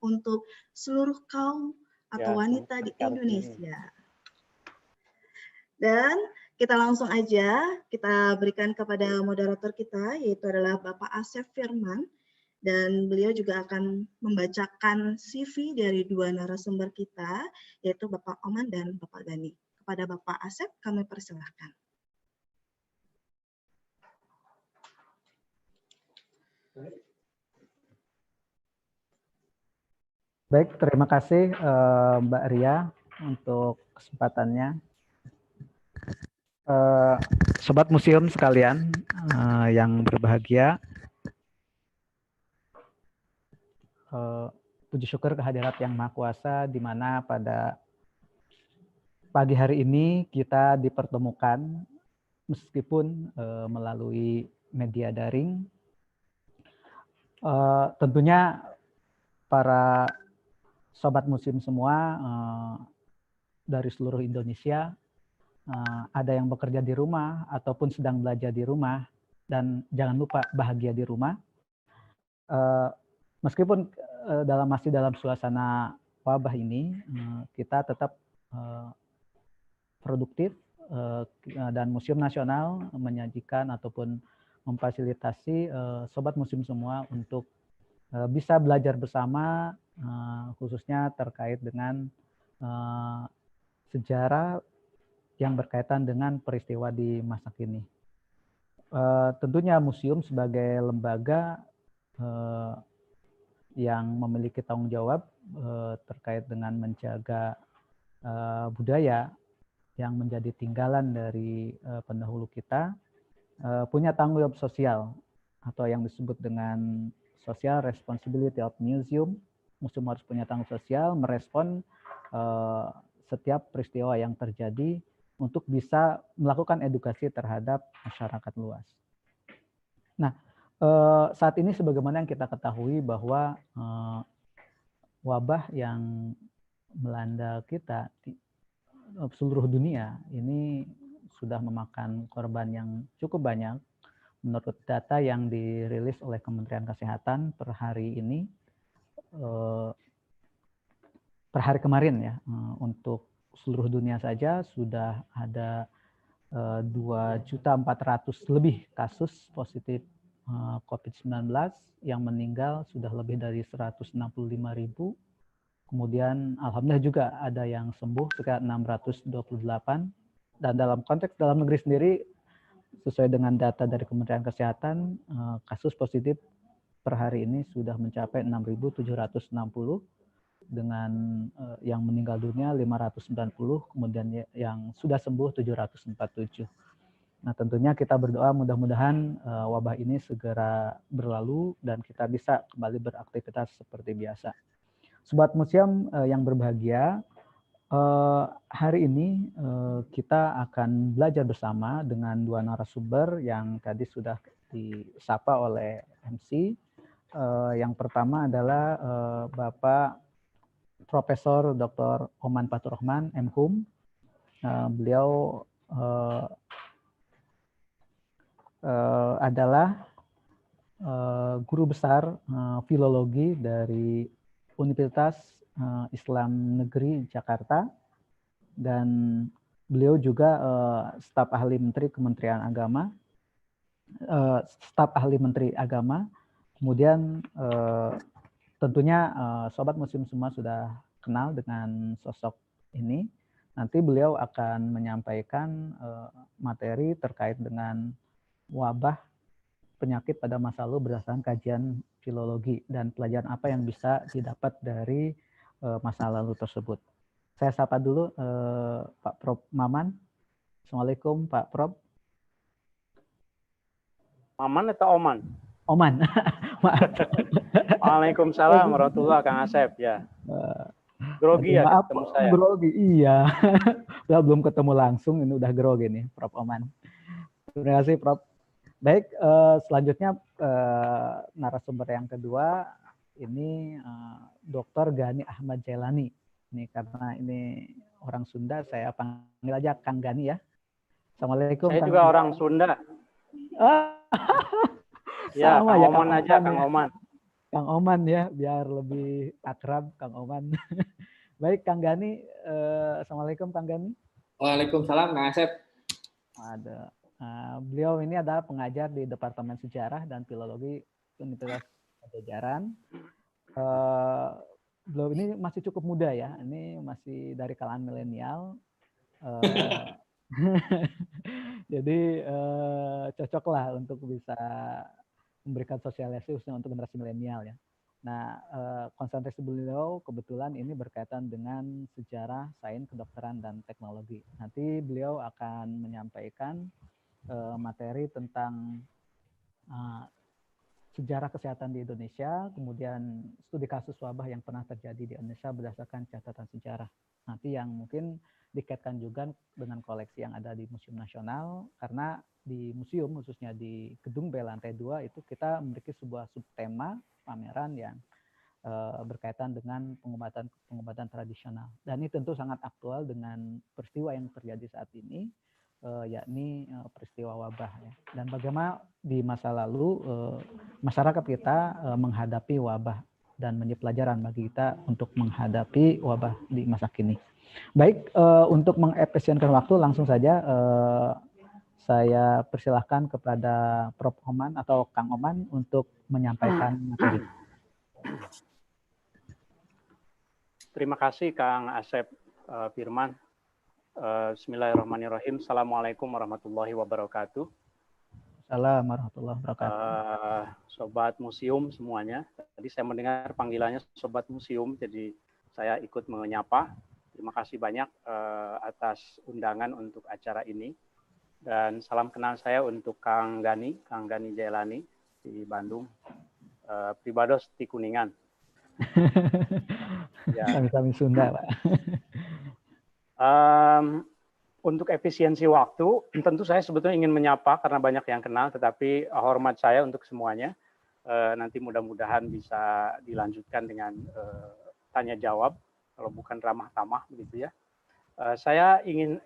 untuk seluruh kaum atau wanita di Indonesia. Dan kita langsung aja kita berikan kepada moderator kita, yaitu adalah Bapak Asep Firman. Dan beliau juga akan membacakan CV dari dua narasumber kita, yaitu Bapak Oman dan Bapak Gani. Kepada Bapak Asep, kami persilahkan. Baik, terima kasih Mbak Ria untuk kesempatannya. Sobat museum sekalian yang berbahagia, puji syukur kehadirat Yang Maha Kuasa, di mana pada pagi hari ini kita dipertemukan meskipun melalui media daring. Tentunya para sobat museum semua dari seluruh Indonesia, ada yang bekerja di rumah ataupun sedang belajar di rumah, dan jangan lupa bahagia di rumah. Meskipun masih dalam suasana wabah ini, kita tetap produktif, dan Museum Nasional menyajikan ataupun memfasilitasi sobat museum semua untuk bisa belajar bersama, khususnya terkait dengan sejarah yang berkaitan dengan peristiwa di masa kini. Tentunya museum sebagai lembaga yang memiliki tanggung jawab terkait dengan menjaga budaya yang menjadi tinggalan dari pendahulu kita, punya tanggung jawab sosial atau yang disebut dengan social responsibility of museum. Museum harus punya tanggung sosial, merespon setiap peristiwa yang terjadi untuk bisa melakukan edukasi terhadap masyarakat luas. Nah, saat ini sebagaimana yang kita ketahui bahwa wabah yang melanda kita di seluruh dunia ini sudah memakan korban yang cukup banyak. Menurut data yang dirilis oleh Kementerian Kesehatan per hari ini, per hari kemarin ya, untuk seluruh dunia saja sudah ada 2.400.000 lebih kasus positif COVID-19, yang meninggal sudah lebih dari 165.000. Kemudian alhamdulillah juga ada yang sembuh sekitar 628. Dan dalam konteks dalam negeri sendiri, sesuai dengan data dari Kementerian Kesehatan, kasus positif per hari ini sudah mencapai 6.760, dengan yang meninggal dunia 590, kemudian yang sudah sembuh 747. Nah, tentunya kita berdoa mudah-mudahan wabah ini segera berlalu dan kita bisa kembali beraktivitas seperti biasa. Sobat museum yang berbahagia, hari ini kita akan belajar bersama dengan dua narasumber yang tadi sudah disapa oleh MC. Yang pertama adalah Bapak Profesor Dr. Oman Fathur-Rahman, MHum. Beliau adalah guru besar filologi dari Universitas Islam Negeri Jakarta, dan beliau juga staf ahli Menteri Kementerian Agama, staf ahli Menteri Agama. Kemudian tentunya sobat museum semua sudah kenal dengan sosok ini. Nanti beliau akan menyampaikan materi terkait dengan wabah penyakit pada masa lalu berdasarkan kajian filologi dan pelajaran apa yang bisa didapat dari masa lalu tersebut. Saya sapa dulu Pak Prof. Maman. Assalamualaikum Pak Prof. Maman atau Oman? Oman. Maaf. Waalaikumsalam warahmatullahi Kang Asep ya. Grogi ya maaf, ketemu saya. Grogi, iya. Belum ketemu langsung, ini udah grogi nih Prof. Oman. Terima kasih Prof. Baik, selanjutnya narasumber yang kedua ini Dr. Gani Ahmad Jailani. Ini karena ini orang Sunda, saya panggil aja Kang Gani ya. Assalamualaikum. Saya juga orang Sunda. Ah, Ya, sama Kang ya, Oman aja, Kang Oman. Kang Oman ya, biar lebih akrab Kang Oman. Baik, Kang Gani. Assalamualaikum Kang Gani. Waalaikumsalam Kang Asep. Ada. Beliau ini adalah pengajar di Departemen Sejarah dan Filologi Universitas Pajajaran. Beliau ini masih cukup muda ya, ini masih dari kalangan milenial. Jadi cocoklah untuk bisa memberikan sosialisasi khususnya untuk generasi milenial ya. Nah, konsentrasi beliau kebetulan ini berkaitan dengan sejarah, sains, kedokteran, dan teknologi. Nanti beliau akan menyampaikan materi tentang sejarah kesehatan di Indonesia, kemudian studi kasus wabah yang pernah terjadi di Indonesia berdasarkan catatan sejarah. Nanti yang mungkin dikaitkan juga dengan koleksi yang ada di Museum Nasional, karena di museum, khususnya di Gedung B lantai 2, itu kita memiliki sebuah subtema pameran yang berkaitan dengan pengobatan tradisional. Dan ini tentu sangat aktual dengan peristiwa yang terjadi saat ini, yakni peristiwa wabah ya. Dan bagaimana di masa lalu masyarakat kita menghadapi wabah dan menjadi pelajaran bagi kita untuk menghadapi wabah di masa kini. Baik, untuk mengefisienkan waktu langsung saja saya persilahkan kepada Prof. Oman atau Kang Oman untuk menyampaikan materi. Terima kasih Kang Asep Firman. Bismillahirrahmanirrahim. Assalamualaikum warahmatullahi wabarakatuh. Assalamualaikum warahmatullahi wabarakatuh. Sobat museum semuanya. Tadi saya mendengar panggilannya Sobat Museum, jadi saya ikut menyapa. Terima kasih banyak atas undangan untuk acara ini. Dan salam kenal saya untuk Kang Gani Jailani di Bandung. Pribados di Kuningan. Ya. Kami Sunda, Pak. Untuk efisiensi waktu, tentu saya sebetulnya ingin menyapa karena banyak yang kenal, tetapi hormat saya untuk semuanya. Nanti mudah-mudahan bisa dilanjutkan dengan tanya jawab, kalau bukan ramah tamah begitu ya. Saya ingin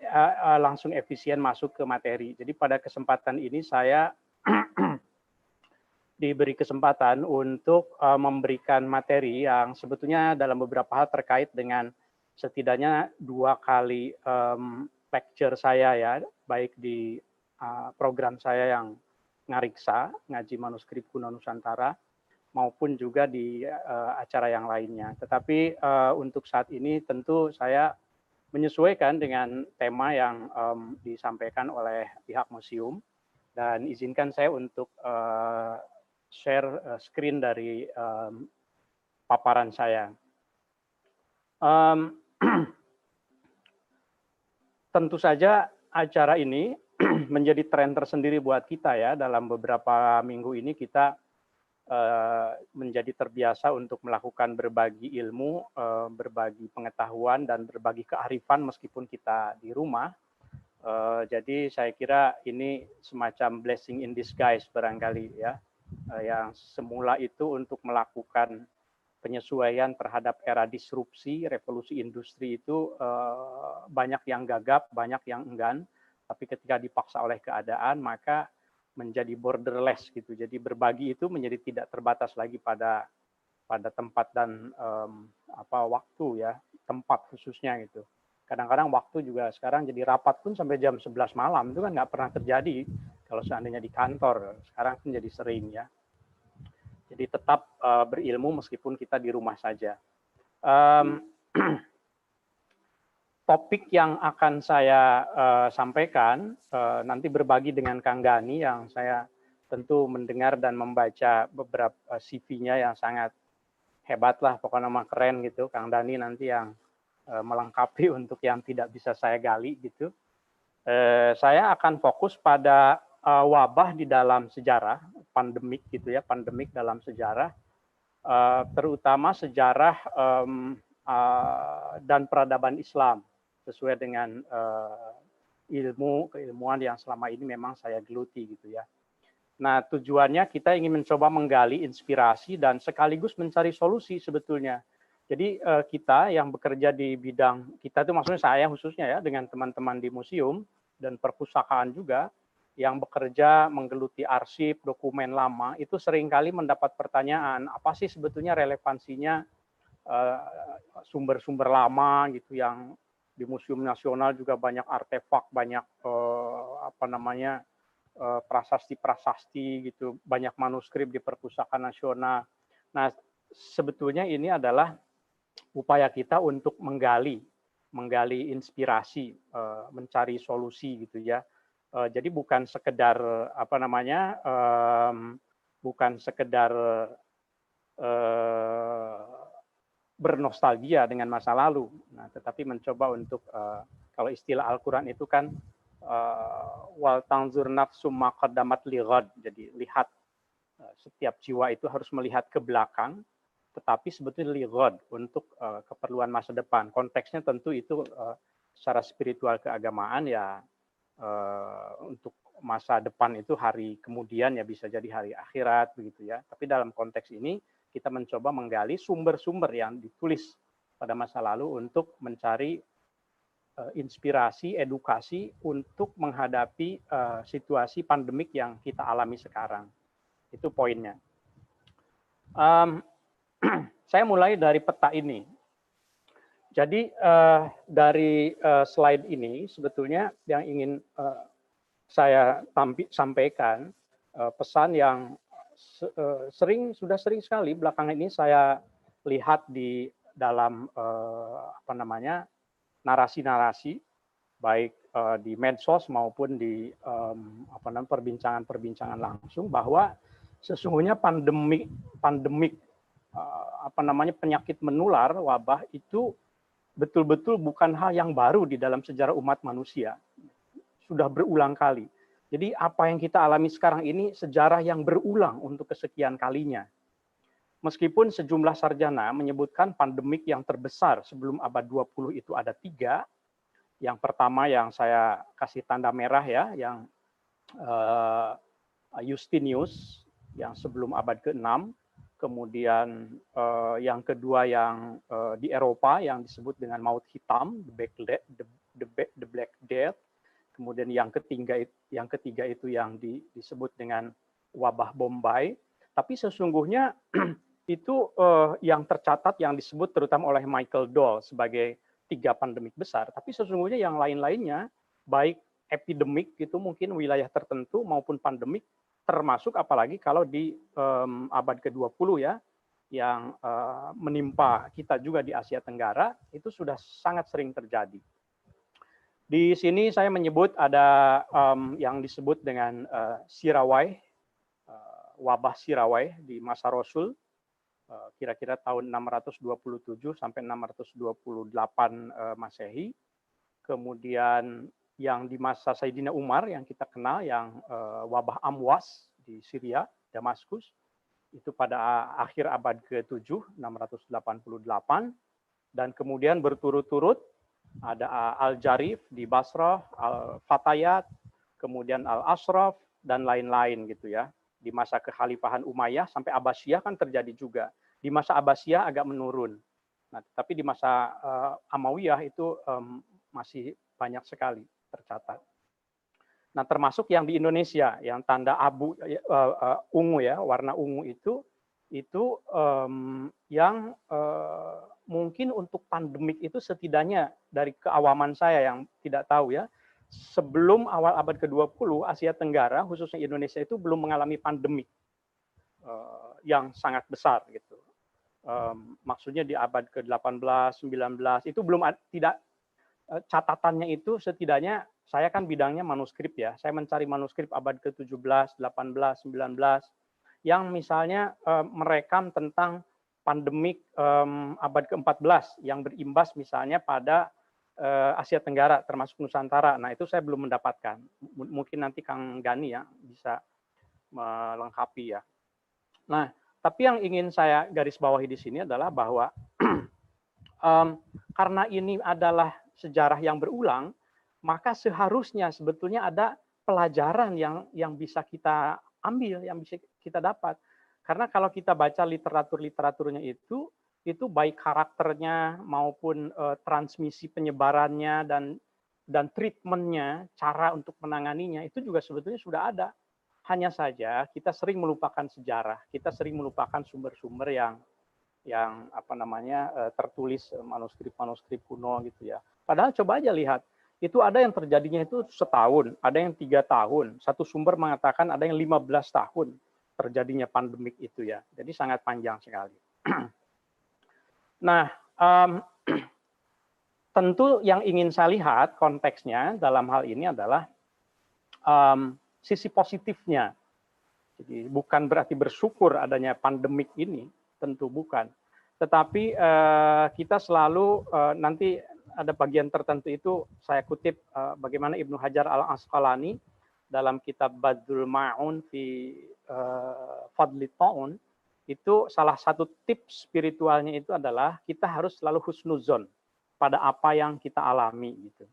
langsung efisien masuk ke materi. Jadi pada kesempatan ini saya diberi kesempatan untuk memberikan materi yang sebetulnya dalam beberapa hal terkait dengan setidaknya 2 kali lecture saya ya, baik di program saya yang ngariksa, ngaji manuskrip kuno Nusantara, maupun juga di acara yang lainnya. Tetapi untuk saat ini tentu saya menyesuaikan dengan tema yang disampaikan oleh pihak museum, dan izinkan saya untuk share screen dari paparan saya. Tentu saja acara ini menjadi tren tersendiri buat kita ya. Dalam beberapa minggu ini kita menjadi terbiasa untuk melakukan berbagi ilmu, berbagi pengetahuan, dan berbagi kearifan meskipun kita di rumah. Jadi saya kira ini semacam blessing in disguise barangkali ya. Yang semula itu untuk melakukan penyesuaian terhadap era disrupsi, revolusi industri itu banyak yang gagap, banyak yang enggan, tapi ketika dipaksa oleh keadaan maka menjadi borderless gitu. Jadi berbagi itu menjadi tidak terbatas lagi pada tempat dan waktu ya, tempat khususnya gitu. Kadang-kadang waktu juga sekarang jadi rapat pun sampai jam 11 malam, itu kan nggak pernah terjadi kalau seandainya di kantor. Sekarang kan jadi sering ya. Jadi tetap berilmu meskipun kita di rumah saja. Topik yang akan saya sampaikan nanti berbagi dengan Kang Gani yang saya tentu mendengar dan membaca beberapa CV-nya yang sangat hebat lah, pokoknya nama keren gitu. Kang Dani nanti yang melengkapi untuk yang tidak bisa saya gali gitu. Saya akan fokus pada wabah di dalam sejarah, pandemik gitu ya, pandemik dalam sejarah, terutama sejarah dan peradaban Islam sesuai dengan keilmuan yang selama ini memang saya geluti gitu ya. Nah, tujuannya kita ingin mencoba menggali inspirasi dan sekaligus mencari solusi sebetulnya. Jadi kita yang bekerja di bidang, kita itu maksudnya saya khususnya ya, dengan teman-teman di museum dan perpustakaan juga, yang bekerja menggeluti arsip, dokumen lama, itu seringkali mendapat pertanyaan, apa sih sebetulnya relevansinya sumber-sumber lama gitu, yang di Museum Nasional juga banyak artefak, banyak prasasti-prasasti gitu, banyak manuskrip di Perpustakaan Nasional. Nah, sebetulnya ini adalah upaya kita untuk menggali inspirasi, mencari solusi gitu ya. Jadi bukan sekedar bukan sekedar bernostalgia dengan masa lalu, nah, tetapi mencoba untuk kalau istilah Al-Quran itu kan wal tanzur nafsum ma qaddamat lighad. Jadi lihat, setiap jiwa itu harus melihat ke belakang, tetapi sebetulnya lighad untuk keperluan masa depan. Konteksnya tentu itu secara spiritual keagamaan ya, untuk masa depan itu hari kemudian ya, bisa jadi hari akhirat begitu ya. Tapi dalam konteks ini kita mencoba menggali sumber-sumber yang ditulis pada masa lalu untuk mencari inspirasi, edukasi untuk menghadapi situasi pandemik yang kita alami sekarang. Itu poinnya. Saya mulai dari peta ini. Jadi dari slide ini sebetulnya yang ingin saya sampaikan, pesan yang sudah sering sekali belakangan ini saya lihat di dalam narasi-narasi, baik di medsos maupun di perbincangan-perbincangan langsung, bahwa sesungguhnya pandemik penyakit menular, wabah itu betul-betul bukan hal yang baru di dalam sejarah umat manusia. Sudah berulang kali. Jadi apa yang kita alami sekarang ini sejarah yang berulang untuk kesekian kalinya. Meskipun sejumlah sarjana menyebutkan pandemik yang terbesar sebelum abad 20 itu ada 3. Yang pertama yang saya kasih tanda merah ya, yang Justinius yang sebelum abad ke-6. Kemudian yang kedua yang di Eropa yang disebut dengan maut hitam, the Black Death. Kemudian yang ketiga itu yang disebut dengan wabah Bombay. Tapi sesungguhnya itu yang tercatat, yang disebut terutama oleh Michael Dole sebagai 3 pandemik besar. Tapi sesungguhnya yang lain-lainnya, baik epidemik itu mungkin wilayah tertentu maupun pandemik, termasuk apalagi kalau di abad ke-20 ya, yang menimpa kita juga di Asia Tenggara, itu sudah sangat sering terjadi. Di sini saya menyebut ada yang disebut dengan Sirawai, wabah Sirawai di masa Rasul, kira-kira tahun 627 sampai 628 Masehi. Kemudian yang di masa Sayyidina Umar yang kita kenal, yang wabah Amwas di Syria, Damaskus, itu pada akhir abad ke-7, 688. Dan kemudian berturut-turut ada Al-Jarif di Basrah, Al-Fatayat, kemudian Al-Ashraf, dan lain-lain gitu ya. Di masa kekhalifahan Umayyah sampai Abbasiyah kan terjadi juga. Di masa Abbasiyah agak menurun. Nah, tapi di masa Amawiyah itu masih banyak sekali tercatat. Nah, termasuk yang di Indonesia, yang tanda abu ungu ya, warna ungu itu yang mungkin untuk pandemik itu setidaknya dari keawaman saya yang tidak tahu ya, sebelum awal abad ke-20 Asia Tenggara khususnya Indonesia itu belum mengalami pandemik yang sangat besar gitu. Maksudnya di abad ke-18, 19 itu belum tidak, catatannya itu setidaknya saya kan bidangnya manuskrip ya. Saya mencari manuskrip abad ke-17, 18, 19 yang misalnya merekam tentang pandemik abad ke-14 yang berimbas misalnya pada Asia Tenggara termasuk Nusantara. Nah, itu saya belum mendapatkan. Mungkin nanti Kang Gani ya bisa melengkapi ya. Nah, tapi yang ingin saya garis bawahi di sini adalah bahwa karena ini adalah sejarah yang berulang, maka seharusnya sebetulnya ada pelajaran yang bisa kita ambil, yang bisa kita dapat. Karena kalau kita baca literaturnya itu baik karakternya maupun transmisi penyebarannya dan dan treatmentnya, cara untuk menanganinya itu juga sebetulnya sudah ada. Hanya saja kita sering melupakan sejarah, kita sering melupakan sumber-sumber yang tertulis manuskrip-manuskrip kuno gitu ya. Padahal coba aja lihat, itu ada yang terjadinya itu setahun, ada yang 3 tahun, satu sumber mengatakan ada yang 15 tahun terjadinya pandemik itu ya. Jadi sangat panjang sekali. Nah, tentu yang ingin saya lihat konteksnya dalam hal ini adalah sisi positifnya. Jadi bukan berarti bersyukur adanya pandemik ini, tentu bukan. Tetapi kita selalu nanti ada bagian tertentu itu saya kutip bagaimana Ibnu Hajar al-Asqalani dalam kitab Badrul Ma'un fi Fadli Ta'un, itu salah satu tips spiritualnya itu adalah kita harus selalu husnuzon pada apa yang kita alami gitu.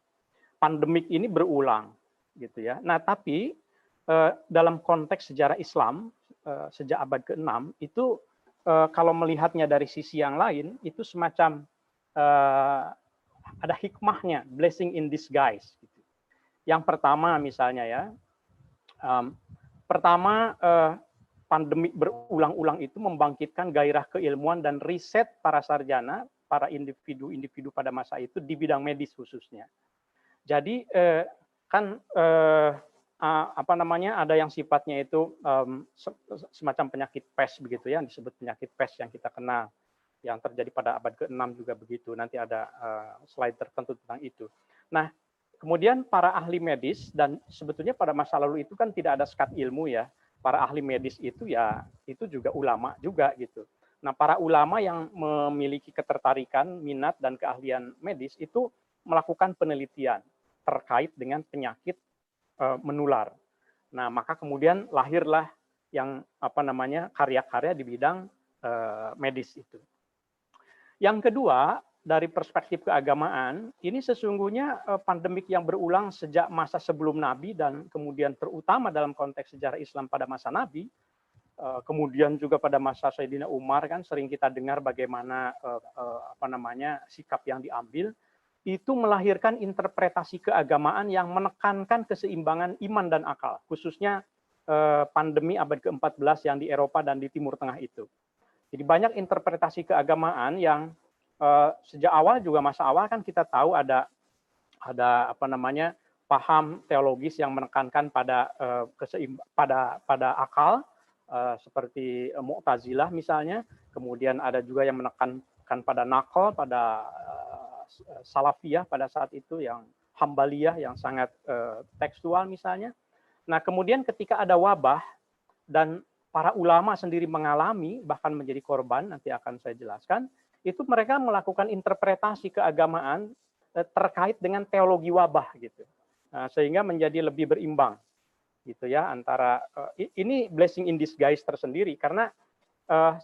Pandemik ini berulang gitu ya. Nah, tapi dalam konteks sejarah Islam sejak abad ke-6 itu kalau melihatnya dari sisi yang lain itu semacam ada hikmahnya, blessing in disguise gitu. Yang pertama misalnya ya, pandemik berulang-ulang itu membangkitkan gairah keilmuan dan riset para sarjana, para individu-individu pada masa itu di bidang medis khususnya. Jadi ada yang sifatnya itu semacam penyakit pes begitu ya, disebut penyakit pes yang kita kenal, yang terjadi pada abad ke-6 juga begitu. Nanti ada slide tertentu tentang itu. Nah, kemudian para ahli medis, dan sebetulnya pada masa lalu itu kan tidak ada sekat ilmu ya. Para ahli medis itu ya, itu juga ulama juga gitu. Nah, para ulama yang memiliki ketertarikan, minat, dan keahlian medis itu melakukan penelitian terkait dengan penyakit menular. Nah, maka kemudian lahirlah yang karya-karya di bidang medis itu. Yang kedua, dari perspektif keagamaan, ini sesungguhnya pandemik yang berulang sejak masa sebelum Nabi dan kemudian terutama dalam konteks sejarah Islam pada masa Nabi, kemudian juga pada masa Sayyidina Umar kan sering kita dengar bagaimana sikap yang diambil, itu melahirkan interpretasi keagamaan yang menekankan keseimbangan iman dan akal, khususnya pandemi abad ke-14 yang di Eropa dan di Timur Tengah itu. Jadi banyak interpretasi keagamaan yang sejak awal juga masa awal kan kita tahu ada paham teologis yang menekankan pada akal seperti Mu'tazilah misalnya, kemudian ada juga yang menekankan pada naql, pada Salafiyah pada saat itu yang Hambaliyah yang sangat tekstual misalnya. Nah, kemudian ketika ada wabah dan para ulama sendiri mengalami bahkan menjadi korban, nanti akan saya jelaskan, itu mereka melakukan interpretasi keagamaan terkait dengan teologi wabah gitu. Nah, sehingga menjadi lebih berimbang gitu ya antara ini blessing in disguise tersendiri karena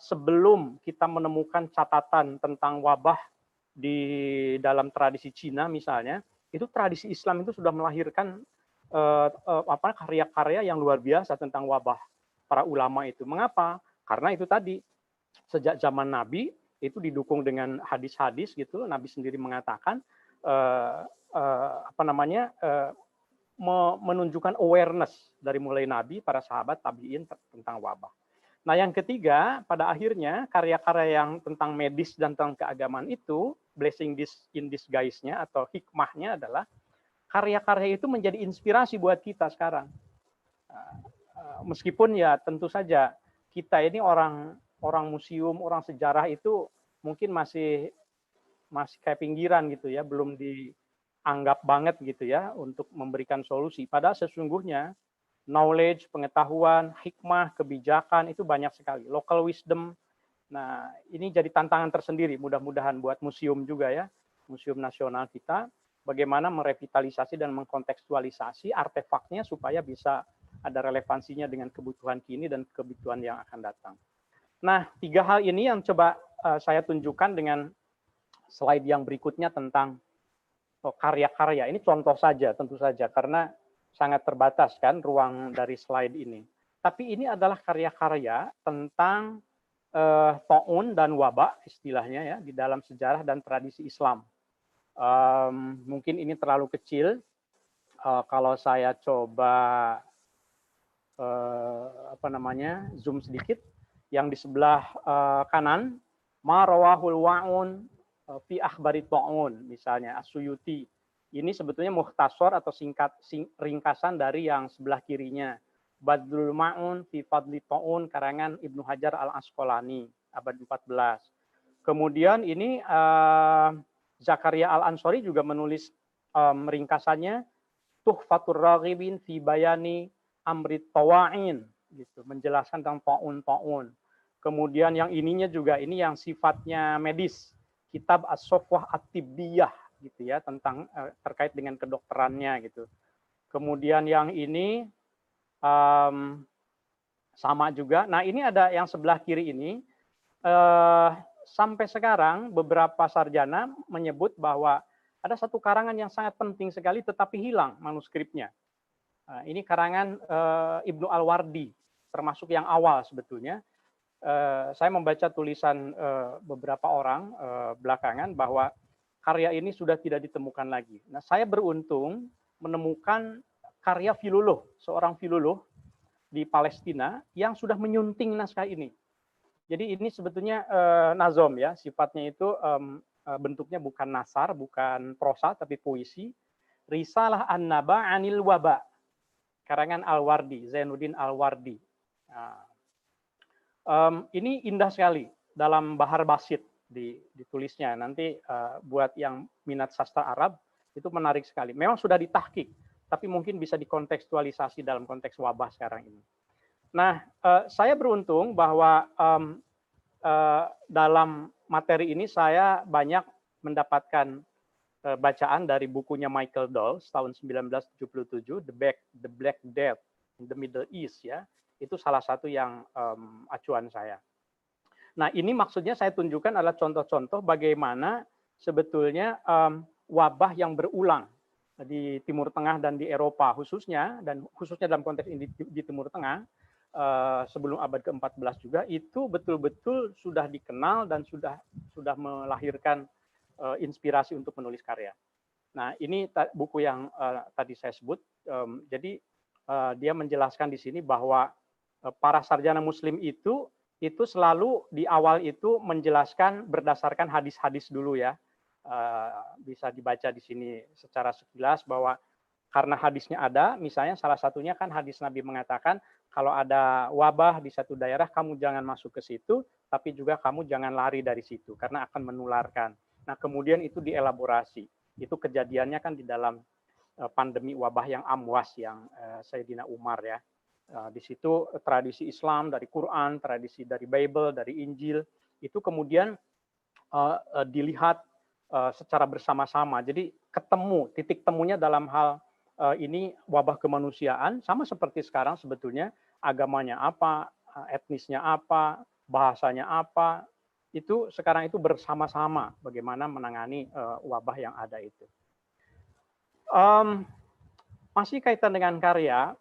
sebelum kita menemukan catatan tentang wabah di dalam tradisi Cina misalnya, itu tradisi Islam itu sudah melahirkan karya-karya yang luar biasa tentang wabah para ulama itu. Mengapa? Karena itu tadi sejak zaman Nabi itu didukung dengan hadis-hadis gitu. Nabi sendiri mengatakan menunjukkan awareness dari mulai Nabi, para sahabat, tabiin tentang wabah. Nah, yang ketiga, pada akhirnya karya-karya yang tentang medis dan tentang keagamaan itu, blessing in disguise-nya atau hikmahnya adalah karya-karya itu menjadi inspirasi buat kita sekarang. Meskipun ya tentu saja kita ini orang museum, orang sejarah itu mungkin masih kayak pinggiran gitu ya, belum dianggap banget gitu ya untuk memberikan solusi. Padahal sesungguhnya knowledge, pengetahuan, hikmah, kebijakan itu banyak sekali. Local wisdom. Nah, ini jadi tantangan tersendiri mudah-mudahan buat museum juga ya, museum nasional kita, bagaimana merevitalisasi dan mengkontekstualisasi artefaknya supaya bisa ada relevansinya dengan kebutuhan kini dan kebutuhan yang akan datang. Nah, 3 hal ini yang coba saya tunjukkan dengan slide yang berikutnya tentang karya-karya. Ini contoh saja, tentu saja, karena sangat terbatas kan ruang dari slide ini. Tapi ini adalah karya-karya tentang ta'un dan wabah istilahnya ya di dalam sejarah dan tradisi Islam. Mungkin ini terlalu kecil. Kalau saya coba zoom sedikit, yang di sebelah kanan, ma rawahul wa'un fi akhbari ta'un, misalnya As-Suyuti. Ini sebetulnya mukhtasar atau ringkasan dari yang sebelah kirinya. Badrul Ma'un fi Fadli Ta'un, karangan Ibnu Hajar Al-Asqalani, abad 14. Kemudian ini Zakaria Al-Ansori juga menulis ringkasannya, Tuhfatur Raghibin fi Bayani Amrit Tawa'in, gitu, menjelaskan tentang ta'un. Kemudian yang ininya juga, ini yang sifatnya medis, Kitab As-Sofwah At-Tibbiyah, gitu ya, tentang terkait dengan kedokterannya, gitu. Kemudian yang ini sama juga. Nah, ini ada yang sebelah kiri ini, sampai sekarang beberapa sarjana menyebut bahwa ada satu karangan yang sangat penting sekali tetapi hilang manuskripnya. Ini karangan Ibnu Al-Wardi, termasuk yang awal sebetulnya. Saya membaca tulisan beberapa orang belakangan bahwa karya ini sudah tidak ditemukan lagi. Nah, saya beruntung menemukan karya filoloh, seorang filoloh di Palestina yang sudah menyunting naskah ini. Jadi ini sebetulnya nazom ya, sifatnya itu bentuknya bukan nasar, bukan prosa, tapi puisi. Risalah An-Naba Anil Waba, karangan Al-Wardi, Zainuddin Al-Wardi. Nah, ini indah sekali dalam bahar basit ditulisnya. Nanti buat yang minat sastra Arab, itu menarik sekali. Memang sudah ditahkik, tapi mungkin bisa dikontekstualisasi dalam konteks wabah sekarang ini. Nah, saya beruntung bahwa dalam materi ini saya banyak mendapatkan bacaan dari bukunya Michael Dawes tahun 1977, The Black Death in the Middle East, ya. Itu salah satu yang acuan saya. Nah, ini maksudnya saya tunjukkan adalah contoh-contoh bagaimana sebetulnya wabah yang berulang di Timur Tengah dan di Eropa khususnya, dan khususnya dalam konteks ini di Timur Tengah, sebelum abad ke-14 juga, itu betul-betul sudah dikenal dan sudah melahirkan inspirasi untuk menulis karya. Nah, ini buku yang tadi saya sebut. Jadi dia menjelaskan di sini bahwa para sarjana Muslim itu selalu di awal itu menjelaskan berdasarkan hadis-hadis dulu ya. Bisa dibaca di sini secara sekilas bahwa karena hadisnya ada, misalnya salah satunya kan hadis Nabi mengatakan kalau ada wabah di satu daerah, kamu jangan masuk ke situ, tapi juga kamu jangan lari dari situ karena akan menularkan. Nah, kemudian itu dielaborasi. Itu kejadiannya kan di dalam pandemi wabah yang amwas yang Sayyidina Umar ya. Di situ tradisi Islam dari Quran, tradisi dari Bible, dari Injil, itu kemudian dilihat secara bersama-sama. Jadi ketemu, titik temunya dalam hal ini wabah kemanusiaan, sama seperti sekarang sebetulnya agamanya apa, etnisnya apa, bahasanya apa, itu sekarang itu bersama-sama bagaimana menangani wabah yang ada itu. Masih kaitan dengan karya,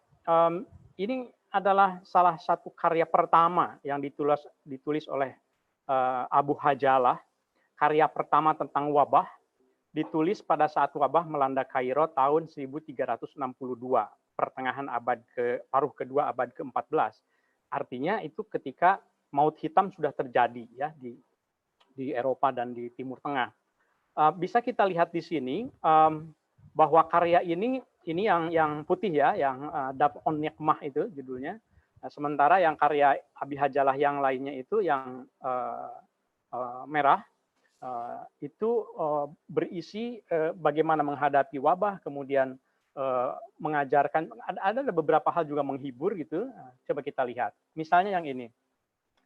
ini adalah salah satu karya pertama yang ditulis oleh Abu Hajalah, karya pertama tentang wabah, ditulis pada saat wabah melanda Kairo tahun 1362, pertengahan paruh kedua abad ke-14. Artinya itu ketika maut hitam sudah terjadi ya di Eropa dan di Timur Tengah. Bisa kita lihat di sini bahwa karya ini yang putih ya, yang Daf on Nikmah itu judulnya. Sementara yang karya Abi Hajalah yang lainnya itu yang merah, itu berisi bagaimana menghadapi wabah, kemudian mengajarkan, ada beberapa hal juga menghibur gitu. Coba kita lihat. Misalnya yang ini,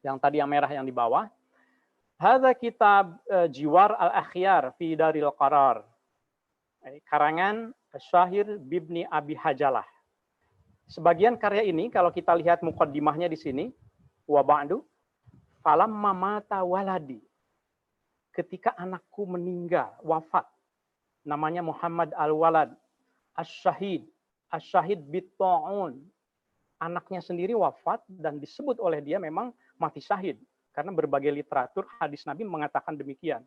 yang tadi yang merah yang di bawah. Hadza kitab Jiwar al-Akhyar fi Daril Qarar. Karangan Syahir Bibni Abi Hajalah. Sebagian karya ini kalau kita lihat muqaddimahnya di sini, wa ba'du falamma mata waladi. Ketika anakku meninggal, wafat, namanya Muhammad Al-Walad, Asyahid bit-ta'un. Anaknya sendiri wafat dan disebut oleh dia memang mati syahid. Karena berbagai literatur hadis Nabi mengatakan demikian.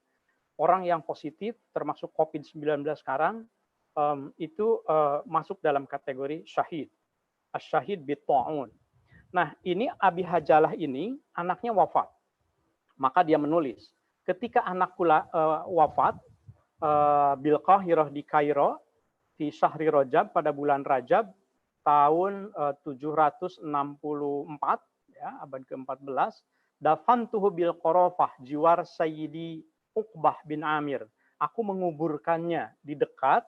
orang yang positif termasuk COVID-19 sekarang itu masuk dalam kategori syahid. Asyahid bitta'un. Nah, ini Abi Hajalah ini anaknya wafat. Maka dia menulis, ketika anakku wafat bil Qahirah di Kairo di Syahri Rajab pada bulan Rajab tahun 764 ya, abad ke-14, dafantuhu bil Qorofah jiwar Sayyidi Uqbah bin Amir. Aku menguburkannya di dekat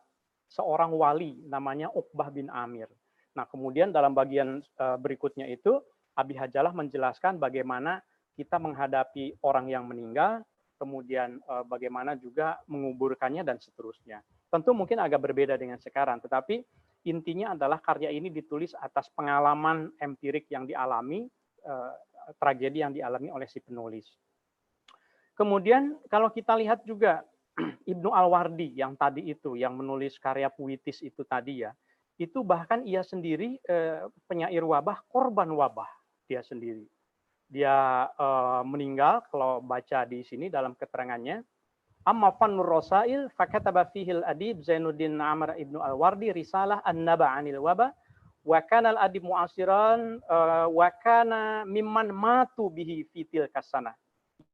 seorang wali namanya Uqbah bin Amir. Nah, kemudian dalam bagian berikutnya itu Abi Hajalah menjelaskan bagaimana kita menghadapi orang yang meninggal, kemudian bagaimana juga menguburkannya dan seterusnya. Tentu mungkin agak berbeda dengan sekarang, tetapi intinya adalah karya ini ditulis atas pengalaman empirik yang dialami, tragedi yang dialami oleh si penulis. Kemudian kalau kita lihat juga Ibnu Al-Wardi yang tadi itu, yang menulis karya puitis itu tadi ya, itu bahkan ia sendiri penyair wabah, korban wabah dia sendiri. Dia meninggal, kalau baca di sini dalam keterangannya, amma fannur rasail fakataba fihil adib Zainuddin Amr Ibnu Al-Wardi risalah an-naba 'anil waba wa kana al-adib mu'asiran wa kana mimman matu bihi fitil kasana.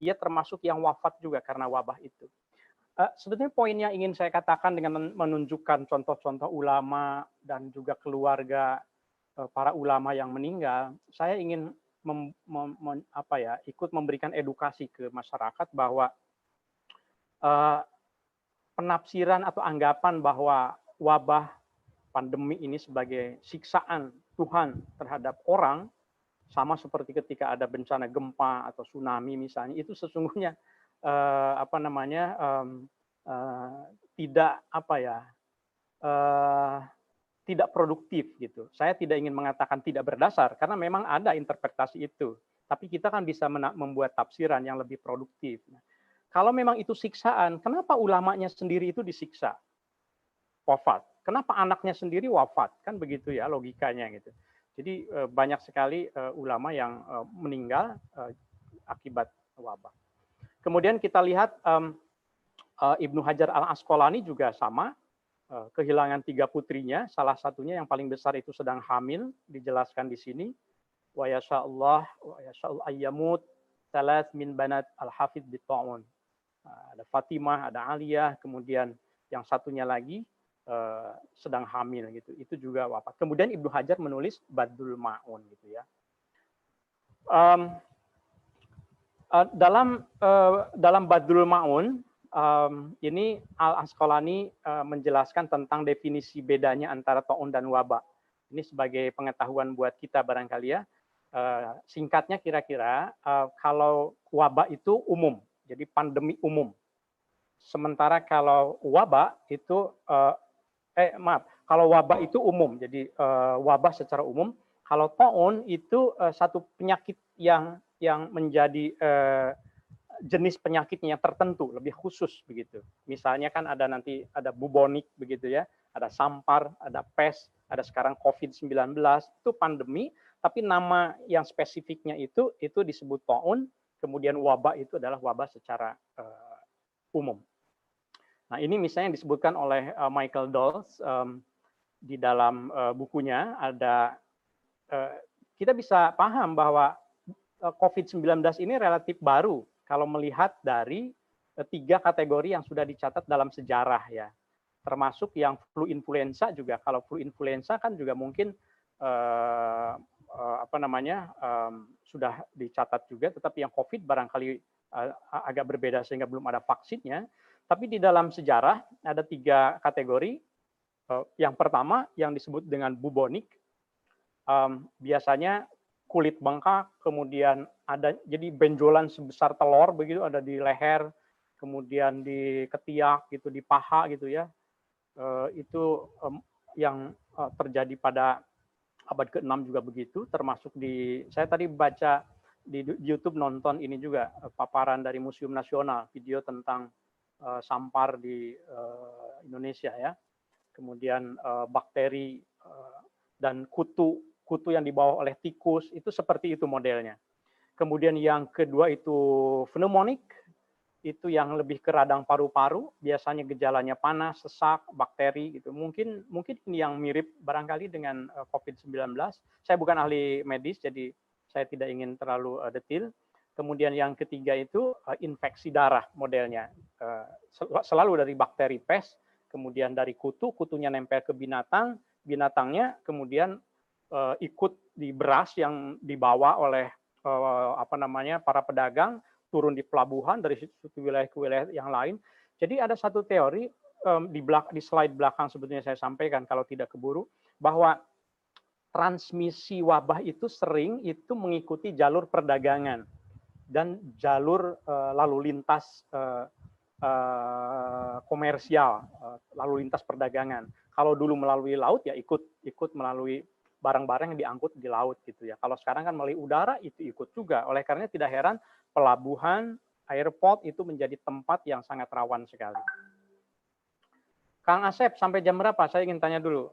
Ia termasuk yang wafat juga karena wabah itu. Sebetulnya poin yang ingin saya katakan dengan menunjukkan contoh-contoh ulama dan juga keluarga para ulama yang meninggal, saya ingin ikut memberikan edukasi ke masyarakat bahwa penafsiran atau anggapan bahwa wabah pandemi ini sebagai siksaan Tuhan terhadap orang, sama seperti ketika ada bencana gempa atau tsunami misalnya, itu sesungguhnya tidak produktif gitu. Saya tidak ingin mengatakan tidak berdasar karena memang ada interpretasi itu, tapi kita kan bisa membuat tafsiran yang lebih produktif. Kalau memang itu siksaan, kenapa ulamanya sendiri itu disiksa? Wafat. Kenapa anaknya sendiri wafat? Kan begitu ya logikanya gitu. Jadi banyak sekali ulama yang meninggal akibat wabah. Kemudian kita lihat Ibnu Hajar Al-Asqalani juga sama, kehilangan 3 putrinya, salah satunya yang paling besar itu sedang hamil, dijelaskan di sini. Wa yasha'allah wa yasha'ul ayyamut salas min banat al-hafidh bitta'un. Ada Fatimah, ada Aliyah, kemudian yang satunya lagi sedang hamil gitu. Itu juga wafat. Kemudian Ibnu Hajar menulis Badrul Ma'un gitu ya. Dalam Badrul Ma'un ini Al-Asqalani menjelaskan tentang definisi bedanya antara ta'un dan wabah. Ini sebagai pengetahuan buat kita barangkali ya. Singkatnya kira-kira kalau wabah itu umum, jadi pandemi umum. Sementara kalau wabah itu kalau wabah itu umum, jadi wabah secara umum. Kalau ta'un itu satu penyakit yang menjadi jenis penyakitnya yang tertentu, lebih khusus begitu. Misalnya kan ada bubonik begitu ya, ada sampar, ada pes, ada sekarang COVID-19, itu pandemi, tapi nama yang spesifiknya itu disebut ta'un, kemudian wabah itu adalah wabah secara umum. Nah, ini misalnya disebutkan oleh Michael Dawes di dalam bukunya, ada kita bisa paham bahwa COVID-19 ini relatif baru kalau melihat dari 3 kategori yang sudah dicatat dalam sejarah ya. Termasuk yang flu influenza juga. Kalau flu influenza kan juga mungkin sudah dicatat juga, tetapi yang COVID barangkali agak berbeda sehingga belum ada vaksinnya. Tapi di dalam sejarah ada 3 kategori. Yang pertama yang disebut dengan bubonik, biasanya kulit bengkak, kemudian ada jadi benjolan sebesar telur begitu, ada di leher, kemudian di ketiak gitu, di paha gitu ya. Itu yang terjadi pada abad ke-6 juga begitu, termasuk saya tadi baca di YouTube, nonton ini juga paparan dari Museum Nasional, video tentang sampar di Indonesia ya. Kemudian bakteri dan kutu yang dibawa oleh tikus, itu seperti itu modelnya. Kemudian yang kedua itu pneumonik, itu yang lebih ke radang paru-paru, biasanya gejalanya panas, sesak, bakteri gitu. Mungkin ini yang mirip barangkali dengan COVID-19. Saya bukan ahli medis, jadi saya tidak ingin terlalu detail. Kemudian yang ketiga itu infeksi darah modelnya. Selalu dari bakteri pes, kemudian dari kutu, kutunya nempel ke binatang, binatangnya kemudian ikut di beras yang dibawa oleh para pedagang, turun di pelabuhan dari suatu wilayah ke wilayah yang lain. Jadi ada satu teori di slide belakang sebetulnya saya sampaikan kalau tidak keburu, bahwa transmisi wabah itu sering itu mengikuti jalur perdagangan dan jalur lalu lintas komersial, lalu lintas perdagangan. Kalau dulu melalui laut ya ikut melalui barang-barang yang diangkut di laut gitu ya. Kalau sekarang kan melalui udara itu ikut juga. Oleh karena tidak heran pelabuhan, airport itu menjadi tempat yang sangat rawan sekali. Kang Asep, sampai jam berapa? Saya ingin tanya dulu.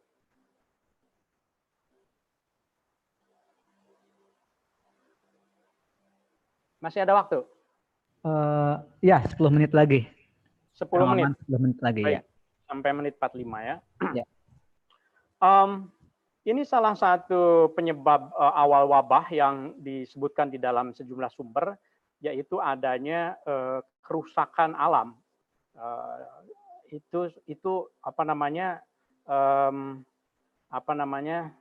Masih ada waktu? Ya, 10 menit lagi. 10 menit? 10 menit lagi. Baik. Ya. Sampai menit 45 ya. Ya. Ini salah satu penyebab awal wabah yang disebutkan di dalam sejumlah sumber, yaitu adanya kerusakan alam. Itu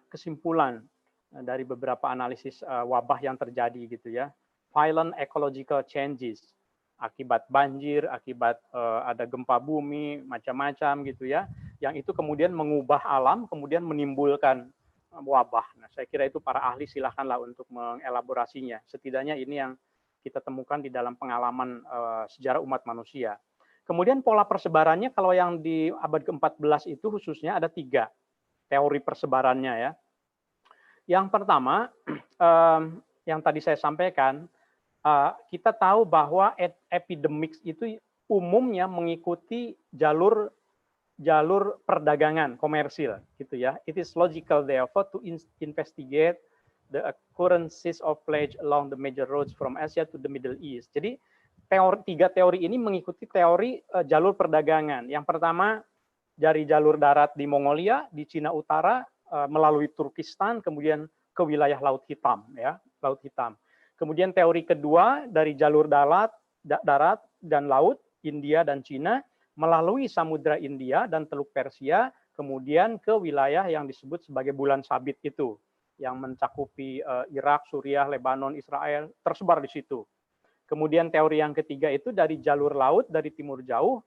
kesimpulan dari beberapa analisis wabah yang terjadi gitu ya. Violent ecological changes, akibat banjir, akibat ada gempa bumi, macam-macam gitu ya, yang itu kemudian mengubah alam, kemudian menimbulkan wabah. Nah, saya kira itu para ahli silahkanlah untuk mengelaborasinya. Setidaknya ini yang kita temukan di dalam pengalaman sejarah umat manusia. Kemudian pola persebarannya, kalau yang di abad ke-14 itu khususnya ada 3 teori persebarannya ya. Yang pertama, yang tadi saya sampaikan, kita tahu bahwa epidemik itu umumnya mengikuti jalur perdagangan komersil gitu ya. It is logical therefore to investigate the occurrences of plague along the major roads from Asia to the Middle East. Jadi 3 teori ini mengikuti teori jalur perdagangan. Yang pertama dari jalur darat di Mongolia, di Cina Utara, melalui Turkistan, kemudian ke wilayah Laut Hitam ya, Laut Hitam. Kemudian teori kedua dari jalur darat dan laut India dan Cina melalui Samudra India dan Teluk Persia, kemudian ke wilayah yang disebut sebagai bulan sabit itu, yang mencakupi Irak, Suriah, Lebanon, Israel, tersebar di situ. Kemudian teori yang ketiga itu dari jalur laut, dari timur jauh,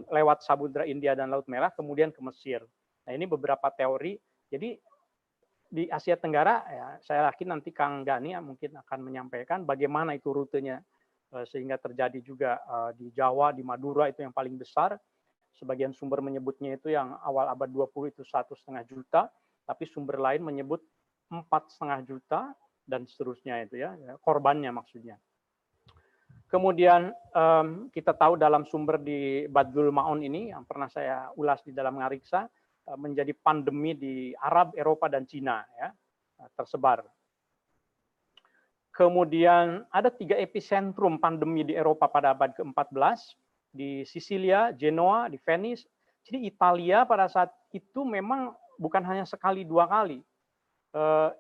lewat Samudra India dan Laut Merah, kemudian ke Mesir. Nah, ini beberapa teori. Jadi di Asia Tenggara, ya, saya yakin nanti Kang Gani mungkin akan menyampaikan bagaimana itu rutenya, sehingga terjadi juga di Jawa, di Madura itu yang paling besar. Sebagian sumber menyebutnya itu yang awal abad 20 itu 1,5 juta, tapi sumber lain menyebut 4,5 juta dan seterusnya itu ya, korbannya maksudnya. Kemudian kita tahu dalam sumber di Badrul Ma'un ini yang pernah saya ulas di dalam Ngariksa, menjadi pandemi di Arab, Eropa dan Cina ya, tersebar. Kemudian ada 3 epicentrum pandemi di Eropa pada abad ke-14, di Sisilia, Genoa, di Venice. Jadi Italia pada saat itu memang bukan hanya sekali 2 kali.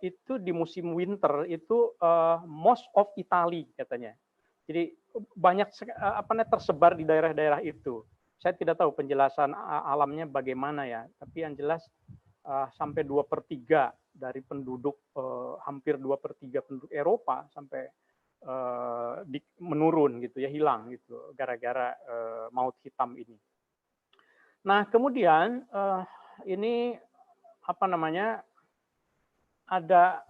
Itu di musim winter itu most of Italy katanya. Jadi banyak tersebar di daerah-daerah itu. Saya tidak tahu penjelasan alamnya bagaimana ya, tapi yang jelas sampai 2/3 dari penduduk, hampir 2/3 penduduk Eropa sampai menurun gitu ya, hilang gitu gara-gara maut hitam ini. Nah kemudian ini ada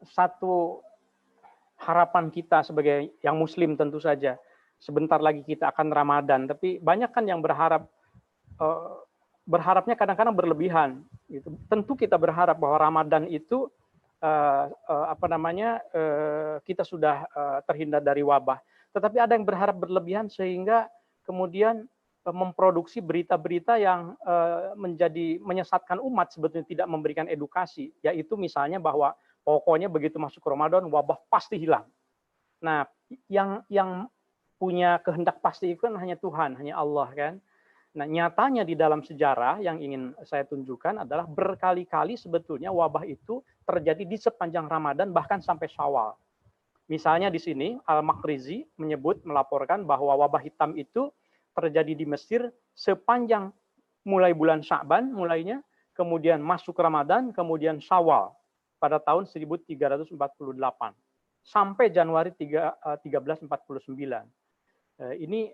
satu harapan kita sebagai yang Muslim tentu saja. Sebentar lagi kita akan Ramadan, tapi banyak kan yang berharapnya kadang-kadang berlebihan. Gitu. Tentu kita berharap bahwa Ramadan itu kita sudah terhindar dari wabah. Tetapi ada yang berharap berlebihan sehingga kemudian memproduksi berita-berita yang menyesatkan umat, sebetulnya tidak memberikan edukasi. Yaitu misalnya bahwa pokoknya begitu masuk Ramadan wabah pasti hilang. Nah, yang punya kehendak pasti itu kan hanya Tuhan, hanya Allah kan. Nah, nyatanya di dalam sejarah yang ingin saya tunjukkan adalah berkali-kali sebetulnya wabah itu terjadi di sepanjang Ramadan bahkan sampai Syawal. Misalnya di sini Al-Makrizi melaporkan bahwa wabah hitam itu terjadi di Mesir sepanjang mulai bulan Sya'ban mulainya, kemudian masuk Ramadan, kemudian Syawal pada tahun 1348 sampai Januari 1349. Ini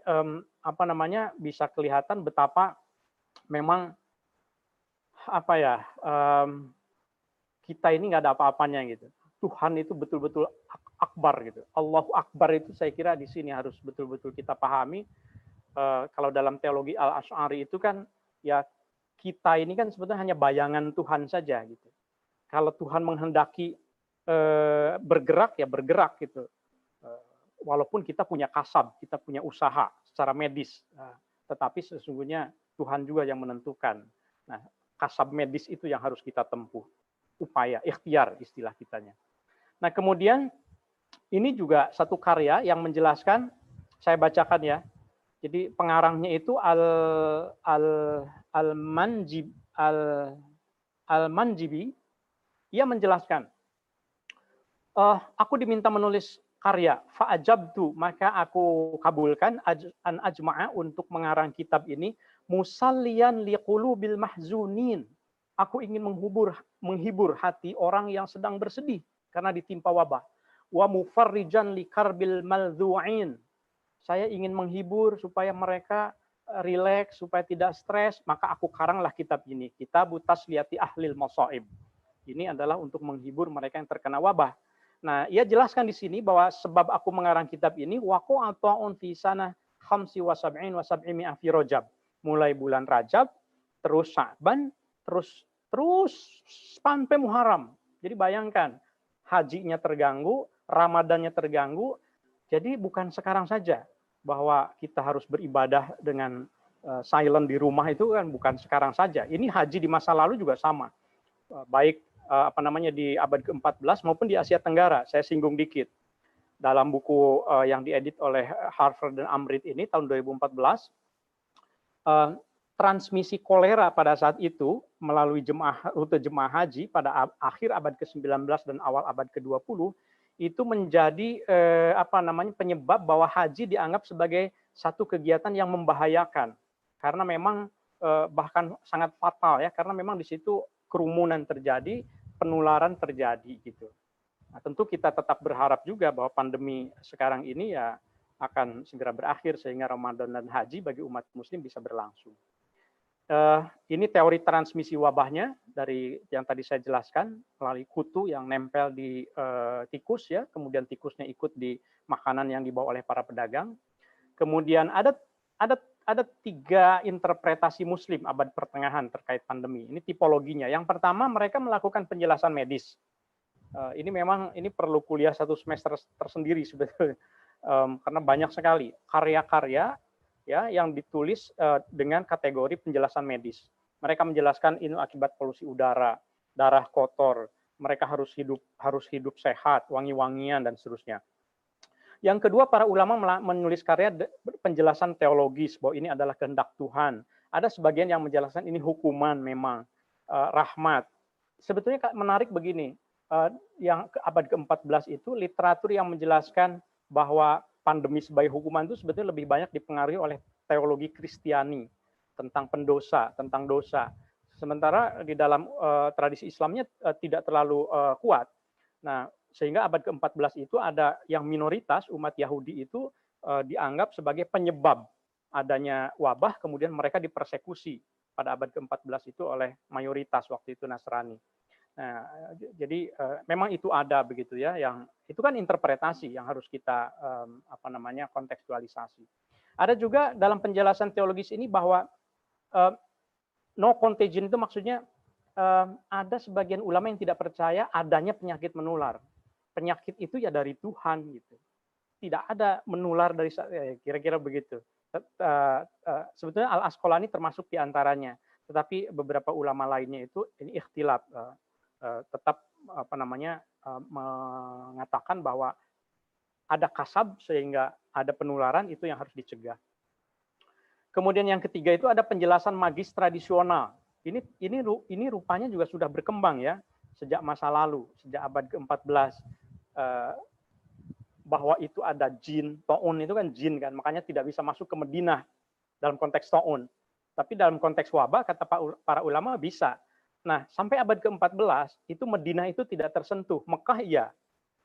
apa namanya bisa kelihatan betapa memang apa ya kita ini nggak ada apa-apanya gitu. Tuhan itu betul-betul akbar gitu. Allahu Akbar itu saya kira di sini harus betul-betul kita pahami. Kalau dalam teologi Al-Asy'ari itu kan ya kita ini kan sebetulnya hanya bayangan Tuhan saja gitu. Kalau Tuhan menghendaki bergerak ya bergerak gitu. Walaupun kita punya kasab, kita punya usaha secara medis, tetapi sesungguhnya Tuhan juga yang menentukan. Nah, kasab medis itu yang harus kita tempuh, upaya, ikhtiar istilah kitanya. Nah, kemudian ini juga satu karya yang menjelaskan, saya bacakan ya. Jadi pengarangnya itu Al-Manjibi. Ia menjelaskan, aku diminta menulis karya, fa'ajabtu, maka aku kabulkan an ajma'a untuk mengarang kitab ini, musalliyan liqulubil mahzunin. Aku ingin menghibur hati orang yang sedang bersedih karena ditimpa wabah. Wa mufarrijan likarbil maldu'in. Saya ingin menghibur supaya mereka rileks, supaya tidak stres, maka aku karanglah kitab ini. Kitabu Tasliyati Ahlil Masaib. Ini adalah untuk menghibur mereka yang terkena wabah. Nah, ia jelaskan di sini bahwa sebab aku mengarang kitab ini, waqa'ata'un fi sanah khamsi wa sab'in wa sab'imi'a fi Rajab. Mulai bulan Rajab, terus Sya'ban, terus sampai Muharram. Jadi bayangkan, hajinya terganggu, Ramadannya terganggu, jadi bukan sekarang saja bahwa kita harus beribadah dengan silent di rumah itu kan bukan sekarang saja. Ini haji di masa lalu juga sama. Baik di abad ke-14 maupun di Asia Tenggara. Saya singgung dikit. Dalam buku yang diedit oleh Harford dan Amrit ini tahun 2014, transmisi kolera pada saat itu melalui rute jemaah haji pada akhir abad ke-19 dan awal abad ke-20 itu menjadi penyebab bahwa haji dianggap sebagai satu kegiatan yang membahayakan karena memang bahkan sangat fatal ya karena memang di situ kerumunan terjadi, penularan terjadi gitu. Nah, tentu kita tetap berharap juga bahwa pandemi sekarang ini ya akan segera berakhir sehingga Ramadan dan haji bagi umat muslim bisa berlangsung. Ini teori transmisi wabahnya dari yang tadi saya jelaskan melalui kutu yang nempel di tikus ya, kemudian tikusnya ikut di makanan yang dibawa oleh para pedagang. Kemudian ada 3 interpretasi Muslim abad pertengahan terkait pandemi. Ini tipologinya. Yang pertama mereka melakukan penjelasan medis. Ini perlu kuliah 1 semester tersendiri sebetulnya karena banyak sekali karya-karya ya yang ditulis dengan kategori penjelasan medis. Mereka menjelaskan ini akibat polusi udara, darah kotor, mereka harus hidup sehat, wangi-wangian dan seterusnya. Yang kedua, para ulama menulis karya penjelasan teologis bahwa ini adalah kehendak Tuhan. Ada sebagian yang menjelaskan ini hukuman memang, rahmat. Sebetulnya menarik begini, yang abad ke-14 itu literatur yang menjelaskan bahwa pandemi sebagai hukuman itu sebetulnya lebih banyak dipengaruhi oleh teologi Kristiani tentang pendosa, tentang dosa. Sementara di dalam tradisi Islamnya tidak terlalu kuat. Nah, sehingga abad ke-14 itu ada yang minoritas umat Yahudi itu dianggap sebagai penyebab adanya wabah, kemudian mereka dipersekusi pada abad ke-14 itu oleh mayoritas waktu itu Nasrani. Nah, jadi memang itu ada begitu ya, yang itu kan interpretasi yang harus kita kontekstualisasi. Ada juga dalam penjelasan teologis ini bahwa no contagion itu maksudnya ada sebagian ulama yang tidak percaya adanya penyakit menular. Penyakit itu ya dari Tuhan gitu. Tidak ada menular dari kira-kira begitu. Sebetulnya Al-Asqalani termasuk di antaranya, tetapi beberapa ulama lainnya itu ini ikhtilaf. Tetap mengatakan bahwa ada kasab sehingga ada penularan, itu yang harus dicegah. Kemudian yang ketiga itu ada penjelasan magis tradisional. Ini rupanya juga sudah berkembang ya sejak masa lalu, sejak abad ke-14, bahwa itu ada jin, ta'un itu kan jin kan, makanya tidak bisa masuk ke Madinah dalam konteks ta'un. Tapi dalam konteks wabah kata para ulama bisa. Nah, sampai abad ke-14 itu Madinah itu tidak tersentuh, Mekah iya.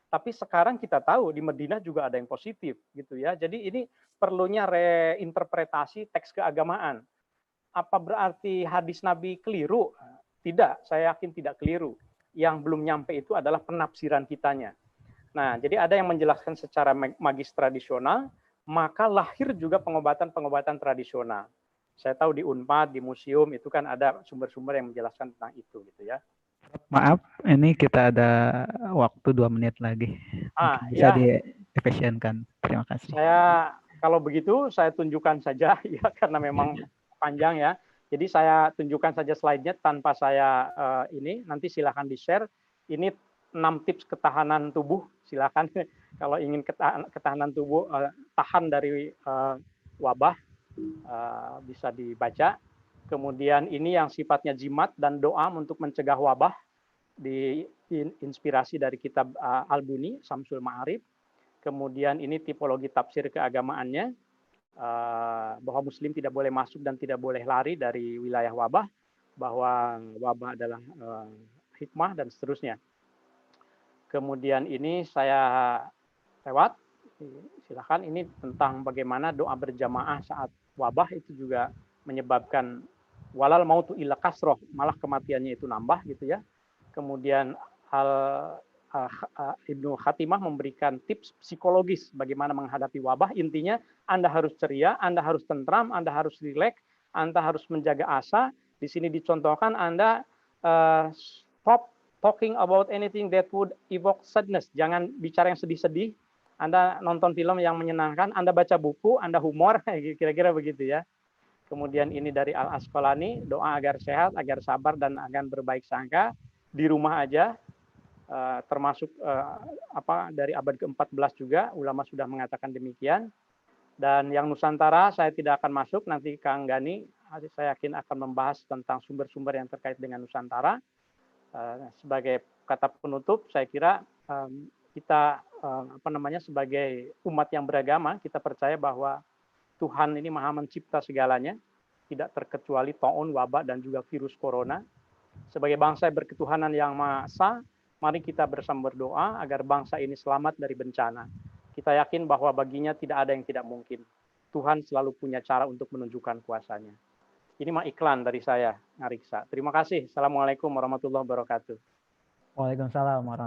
Tapi sekarang kita tahu di Madinah juga ada yang positif gitu ya. Jadi ini perlunya reinterpretasi teks keagamaan. Apa berarti hadis Nabi keliru? Tidak, saya yakin tidak keliru. Yang belum nyampe itu adalah penafsiran kitanya. Nah, jadi ada yang menjelaskan secara magis tradisional, maka lahir juga pengobatan-pengobatan tradisional. Saya tahu di Unpad, di museum itu kan ada sumber-sumber yang menjelaskan tentang itu gitu ya. Maaf, ini kita ada waktu 2 menit lagi. Mungkin bisa Ya. diefisienkan. Terima kasih. Saya kalau begitu saya tunjukkan saja ya karena memang panjang ya. Jadi saya tunjukkan saja slide-nya tanpa saya ini nanti silakan di-share. Ini 6 tips ketahanan tubuh. Silakan kalau ingin ketahanan tubuh tahan dari wabah bisa dibaca. Kemudian ini yang sifatnya jimat dan doa untuk mencegah wabah, diinspirasi dari kitab Al-Buni, Samsul Ma'arif. Kemudian ini tipologi tafsir keagamaannya, bahwa muslim tidak boleh masuk dan tidak boleh lari dari wilayah wabah, bahwa wabah adalah hikmah dan seterusnya. Kemudian ini saya lewat, silakan, ini tentang bagaimana doa berjamaah saat wabah itu juga menyebabkan walal mautu illa kasroh, malah kematiannya itu nambah gitu ya. Kemudian Ibnu Khatimah memberikan tips psikologis bagaimana menghadapi wabah. Intinya Anda harus ceria, Anda harus tentram, Anda harus rileks, Anda harus menjaga asa. Di sini dicontohkan Anda stop talking about anything that would evoke sadness. Jangan bicara yang sedih-sedih. Anda nonton film yang menyenangkan, Anda baca buku, Anda humor, kira-kira begitu ya. Kemudian ini dari Al-Asqalani, doa agar sehat, agar sabar, dan agar berbaik sangka. Di rumah aja, termasuk dari abad ke-14 juga, ulama sudah mengatakan demikian. Dan yang Nusantara saya tidak akan masuk, nanti Kang Gani, saya yakin akan membahas tentang sumber-sumber yang terkait dengan Nusantara. Sebagai kata penutup, saya kira kita sebagai umat yang beragama, kita percaya bahwa Tuhan ini Maha Mencipta segalanya, tidak terkecuali taun, wabah, dan juga virus corona. Sebagai bangsa berketuhanan yang Maha Esa, mari kita bersama berdoa agar bangsa ini selamat dari bencana. Kita yakin bahwa baginya tidak ada yang tidak mungkin. Tuhan selalu punya cara untuk menunjukkan kuasanya. Ini mah iklan dari saya, Ngariksa. Terima kasih. Assalamualaikum warahmatullahi wabarakatuh. Waalaikumsalam warahmatullahi wabarakatuh.